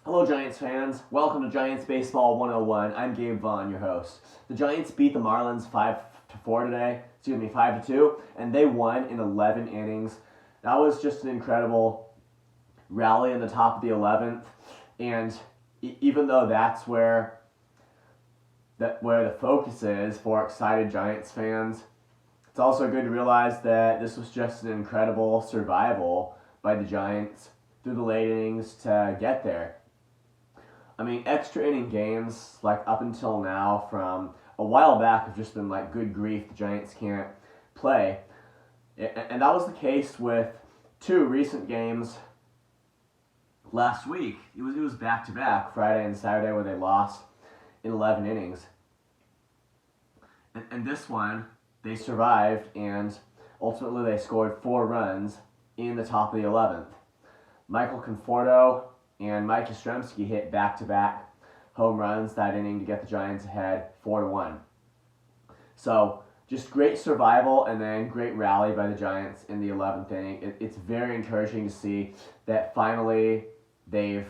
Hello, Giants fans. Welcome to Giants Baseball 101. I'm Gabe Vaughn, your host. The Giants beat the Marlins 5-4 today. 5-2, and they won in 11 innings. That was just an incredible rally in the top of the 11th. And even though that's where the focus is for excited Giants fans, it's also good to realize that this was just an incredible survival by the Giants through the late innings to get there. I mean, extra inning games, like up until now, from a while back, have just been like, good grief, the Giants can't play. And that was the case with two recent games last week. It was back-to-back, Friday and Saturday, where they lost in 11 innings. And this one, they survived, and ultimately they scored 4 runs in the top of the 11th. Michael Conforto and Mike Yastrzemski hit back-to-back home runs that inning to get the Giants ahead 4-1. So just great survival and then great rally by the Giants in the 11th inning. It's very encouraging to see that finally they've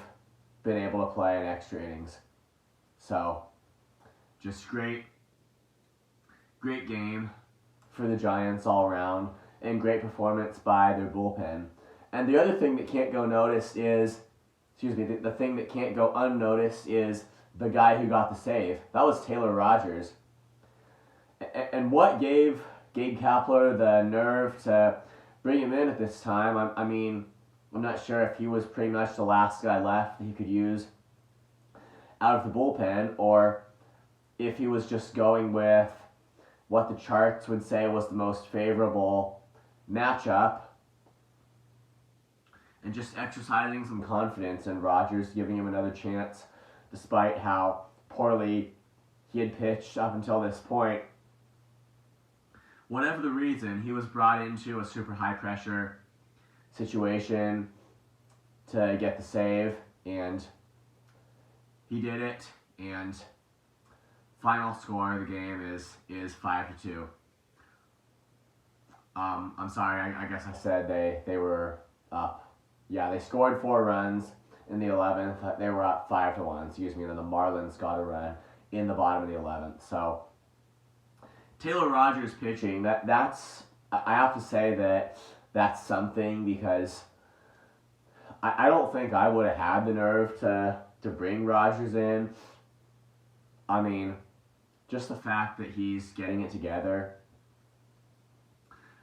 been able to play in extra innings. So just great game for the Giants all around, and great performance by their bullpen. And the other thing that can't go noticed is the thing that can't go unnoticed is the guy who got the save. That was Taylor Rogers. And what gave Gabe Kapler the nerve to bring him in at this time? I mean, I'm not sure if he was pretty much the last guy left that he could use out of the bullpen, or if he was just going with what the charts would say was the most favorable matchup, and just exercising some confidence in Rogers, giving him another chance, despite how poorly he had pitched up until this point. Whatever the reason, he was brought into a super high-pressure situation to get the save, and he did it, and final score of the game is 5-2. I'm sorry, I guess I said they were up. Yeah, they scored 4 runs in the 11th. They were up 5-1, and then the Marlins got a run in the bottom of the 11th. So Taylor Rogers pitching, that's I have to say that's something, because I don't think I would have had the nerve to bring Rogers in. I mean, just the fact that he's getting it together,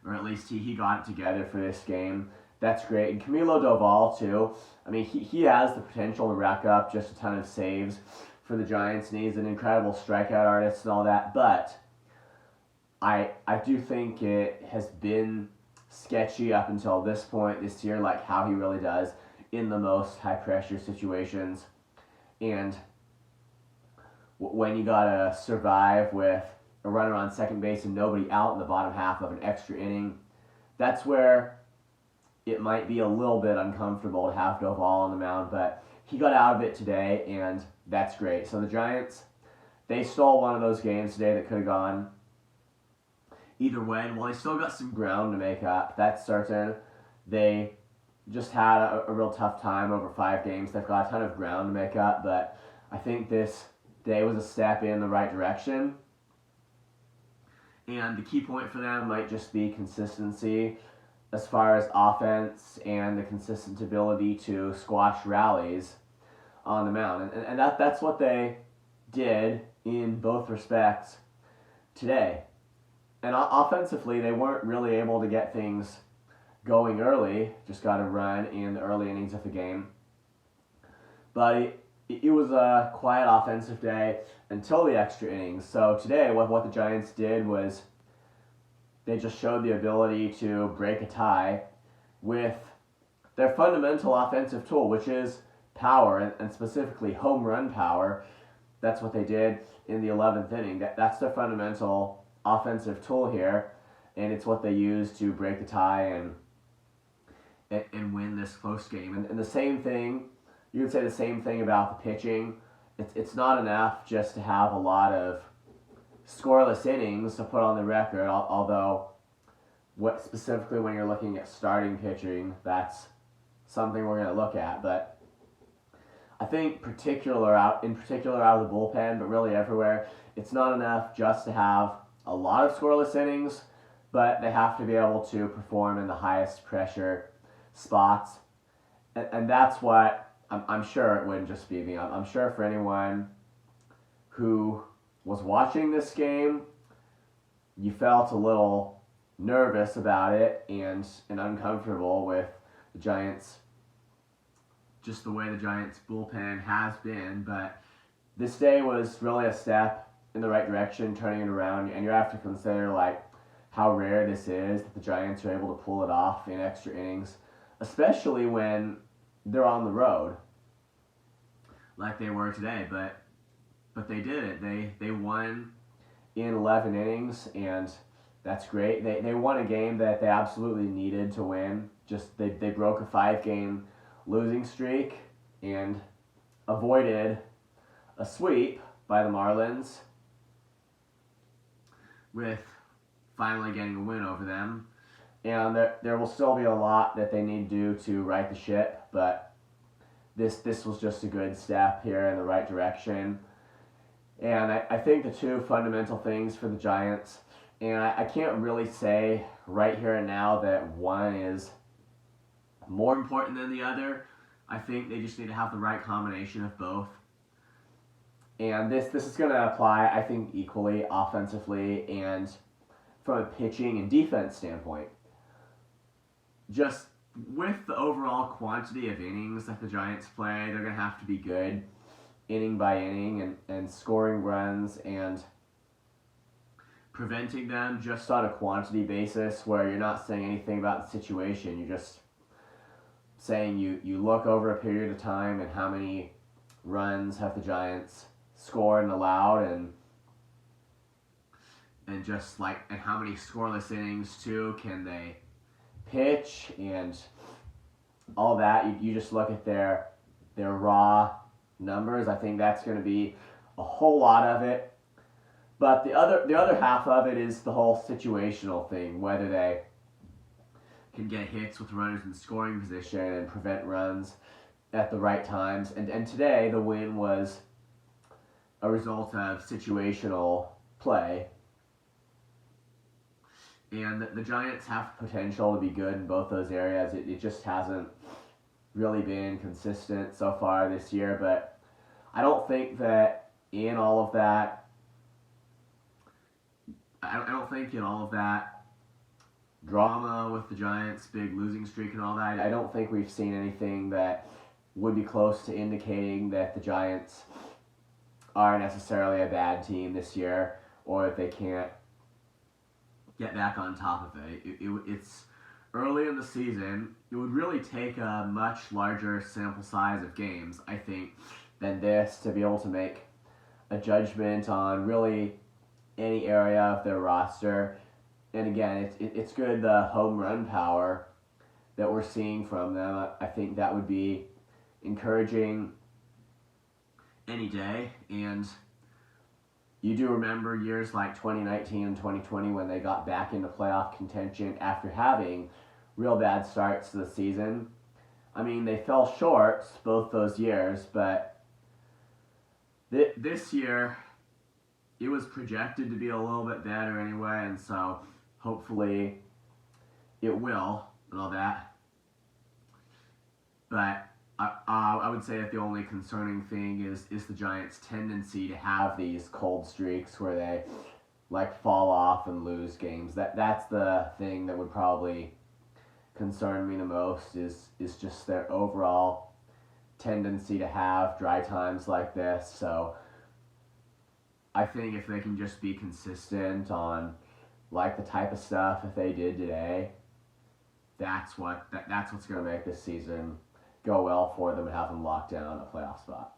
or at least he got it together for this game, that's great. And Camilo Doval, too. I mean, he has the potential to rack up just a ton of saves for the Giants, and he's an incredible strikeout artist and all that. But I do think it has been sketchy up until this point this year, like how he really does in the most high-pressure situations. And when you gotta survive with a runner on second base and nobody out in the bottom half of an extra inning, that's where it might be a little bit uncomfortable to have Doval on the mound, but he got out of it today, and that's great. So the Giants, they stole one of those games today that could have gone either way. Well, they still got some ground to make up, that's certain. They just had a real tough time over 5 games. They've got a ton of ground to make up, but I think this day was a step in the right direction. And the key point for them might just be consistency as far as offense and the consistent ability to squash rallies on the mound. And that's what they did in both respects today. And offensively, they weren't really able to get things going early, just got a run in the early innings of the game. But it was a quiet offensive day until the extra innings. So today, what the Giants did was they just showed the ability to break a tie with their fundamental offensive tool, which is power, and specifically home run power. That's what they did in the 11th inning. That's their fundamental offensive tool here, and it's what they used to break the tie and win this close game. And the same thing, you would say the same thing about the pitching. It's not enough just to have a lot of scoreless innings to put on the record, although specifically when you're looking at starting pitching, that's something we're going to look at. But I think in particular out of the bullpen, but really everywhere, it's not enough just to have a lot of scoreless innings, but they have to be able to perform in the highest pressure spots. And that's what I'm sure it wouldn't just be me. I'm sure for anyone who was watching this game, you felt a little nervous about it and uncomfortable with the Giants, just the way the Giants bullpen has been. But this day was really a step in the right direction, turning it around, and you have to consider like how rare this is that the Giants are able to pull it off in extra innings, especially when they're on the road, like they were today. But they did it. They won in 11 innings, and that's great. They won a game that they absolutely needed to win. Just they broke a 5-game losing streak and avoided a sweep by the Marlins with finally getting a win over them. And there will still be a lot that they need to do to right the ship, but this was just a good step here in the right direction. And I think the two fundamental things for the Giants, and I can't really say right here and now that one is more important than the other. I think they just need to have the right combination of both. And this is going to apply, I think, equally offensively and from a pitching and defense standpoint. Just with the overall quantity of innings that the Giants play, they're going to have to be good inning by inning and scoring runs and preventing them just on a quantity basis where you're not saying anything about the situation. You're just saying you look over a period of time and how many runs have the Giants scored and allowed and just like and how many scoreless innings too can they pitch and all that. You just look at their raw numbers. I think that's going to be a whole lot of it. But the other half of it is the whole situational thing, whether they can get hits with runners in scoring position and prevent runs at the right times. And today the win was a result of situational play. And the Giants have potential to be good in both those areas. It just hasn't really been consistent so far this year. But I don't think that in all of that, I don't think in all of that drama with the Giants' big losing streak and all that, I don't think we've seen anything that would be close to indicating that the Giants are necessarily a bad team this year or that they can't get back on top of it. It's early in the season. It would really take a much larger sample size of games, I think, than this to be able to make a judgment on really any area of their roster. And again, it's good the home run power that we're seeing from them. I think that would be encouraging any day. And you do remember years like 2019 and 2020 when they got back into playoff contention after having real bad starts to the season. I mean, they fell short both those years, but this year it was projected to be a little bit better anyway, and so hopefully it will and all that. But I would say that the only concerning thing is the Giants' tendency to have these cold streaks where they like fall off and lose games. That's the thing that would probably concern me the most is just their overall tendency to have dry times like this. So I think if they can just be consistent on like the type of stuff that they did today, that's what's going to make this season go well for them and have them locked down a playoff spot.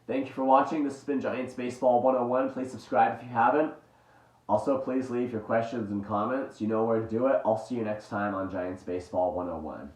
Thank you for watching. This has been Giants Baseball 101. Please subscribe if you haven't. Also, please leave your questions and comments. You know where to do it. I'll see you next time on Giants Baseball 101.